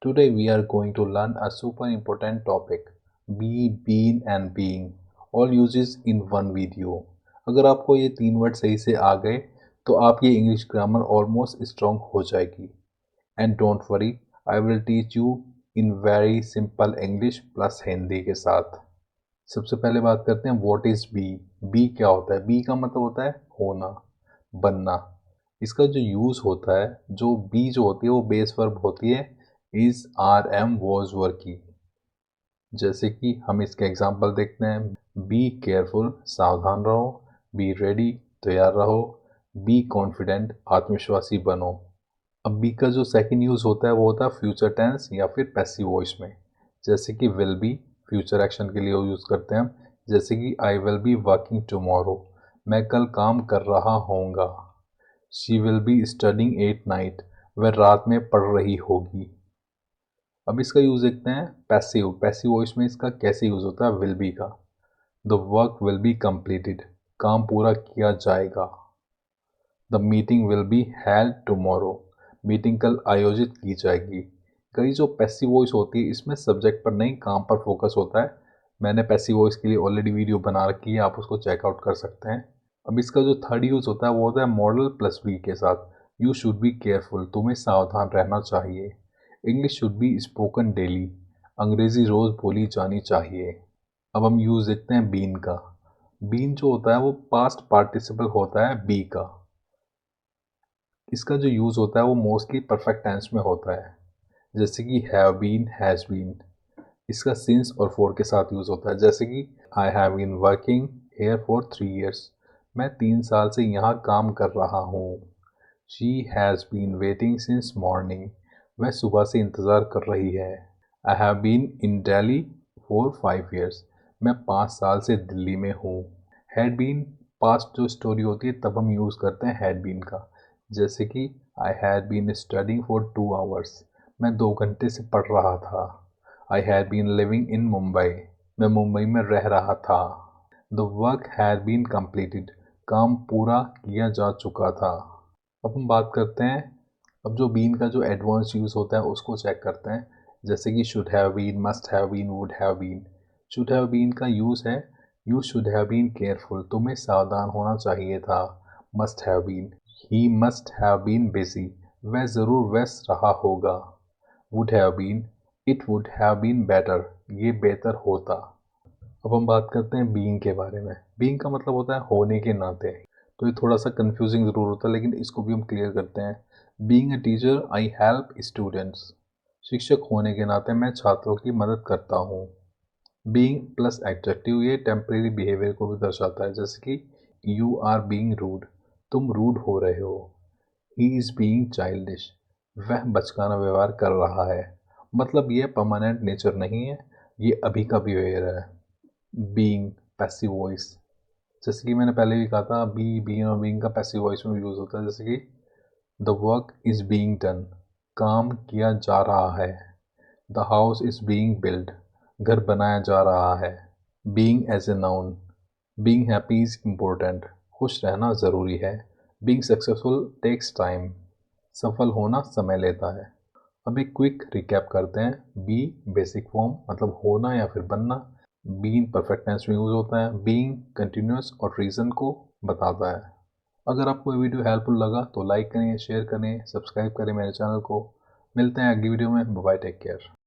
Today we are going to learn a super important topic, be, been and being, all uses in one video. अगर आपको ये 3 word सही से आ गए तो आपकी इंग्लिश ग्रामर ऑलमोस्ट स्ट्रॉन्ग हो जाएगी. And don't worry, I will teach you in very simple English plus Hindi के साथ. सबसे पहले बात करते हैं व्हाट इज़ बी. बी क्या होता है? बी का मतलब होता है होना, बनना. इसका जो यूज़ होता है, जो बी जो होती है वो बेस वर्ब होती है इज, आर, एम, वॉज, वर की. जैसे कि हम इसके एग्जाम्पल देखते हैं. बी केयरफुल, सावधान रहो. बी रेडी, तैयार रहो. बी कॉन्फिडेंट, आत्मविश्वासी बनो. अब बी का जो सेकंड यूज़ होता है वो होता है फ्यूचर टेंस या फिर पैसिव वॉइस में. जैसे कि विल बी, फ्यूचर एक्शन के लिए यूज़ करते हैं हम. जैसे कि I will be working tomorrow, मैं कल काम कर रहा होऊंगा. She will be studying at night, वह रात में पढ़ रही होगी. अब इसका यूज़ देखते हैं पैसिव. पैसिव वॉइस में इसका कैसे यूज़ होता है विल बी का. The work will be completed, काम पूरा किया जाएगा. The meeting will be held tomorrow, meeting कल आयोजित की जाएगी. कई जो पैसिव वॉइस होती है इसमें सब्जेक्ट पर नहीं काम पर फोकस होता है. मैंने पैसिव वॉइस के लिए ऑलरेडी वीडियो बना रखी है, आप उसको चेकआउट कर सकते हैं. अब इसका जो थर्ड यूज़ होता है वो होता है मॉडल प्लस बी के साथ. यू शुड बी केयरफुल, तुम्हें सावधान रहना चाहिए. English should be spoken daily, अंग्रेज़ी रोज़ बोली जानी चाहिए. अब हम यूज़ देखते हैं बीन का. बीन जो होता है वो पास्ट पार्टिसिपल होता है बी का. इसका जो यूज़ होता है वो मोस्टली परफेक्ट टेंस में होता है. जैसे कि हैव बीन, हैज़ बीन. इसका सिंस और फॉर के साथ यूज़ होता है. जैसे कि I have been working here for 3 years, मैं 3 साल से यहाँ काम कर रहा हूँ. She has been waiting since morning, वह सुबह से इंतज़ार कर रही है. I have been in Delhi for 5 years, मैं 5 साल से दिल्ली में हूँ. हैड बीन पास्ट जो स्टोरी होती है तब हम यूज़ करते हैं हैड बीन का. जैसे कि I had been studying for 2 hours, मैं 2 घंटे से पढ़ रहा था. I had been living in Mumbai, मैं मुंबई में रह रहा था. The work had been completed, काम पूरा किया जा चुका था. अब हम बात करते हैं, अब जो बीन का जो एडवांस यूज़ होता है उसको चेक करते हैं. जैसे कि should have been, must have been, would have been. Should have been का यूज़ है you should have been careful, तुम्हें सावधान होना चाहिए था. Must have been, he must have been busy, वह ज़रूर व्यस्त रहा होगा. Would have been, it would have been better, ये बेहतर होता. अब हम बात करते हैं बीइंग के बारे में. बीइंग का मतलब होता है होने के नाते. तो ये थोड़ा सा कंफ्यूजिंग ज़रूर होता है लेकिन इसको भी हम क्लियर करते हैं. Being a teacher I help students, शिक्षक होने के नाते मैं छात्रों की मदद करता हूँ. बीइंग प्लस एडजेक्टिव, ये टेम्परेरी बिहेवियर को भी दर्शाता है. जैसे कि यू आर बीइंग रूड, तुम रूड हो रहे हो. ही इज़ बीइंग चाइल्डिश, वह बचकाना व्यवहार कर रहा है. मतलब ये परमानेंट नेचर नहीं है, ये अभी का बिहेवियर है. बीइंग पैसिव वॉइस, जैसे कि मैंने पहले भी कहा था बी, बीइंग और बीइंग का पैसिव वॉइस में यूज़ होता है. जैसे कि the work is being done, काम किया जा रहा है. The house is being build, घर बनाया जा रहा है. Being as a noun, being happy is important, खुश रहना ज़रूरी है. बीइंग सक्सेसफुल टेक्स टाइम, सफल होना समय लेता है. अब एक क्विक रिकैप करते हैं. बी बेसिक फॉर्म मतलब होना या फिर बनना. बीइंग परफेक्ट टेंस में यूज़ होता है. बीइंग कंटिन्यूस और रीज़न को बताता है. अगर आपको ये वीडियो हेल्पफुल लगा तो लाइक करें, शेयर करें, सब्सक्राइब करें मेरे चैनल को. मिलते हैं अगली वीडियो में. Bye, take care.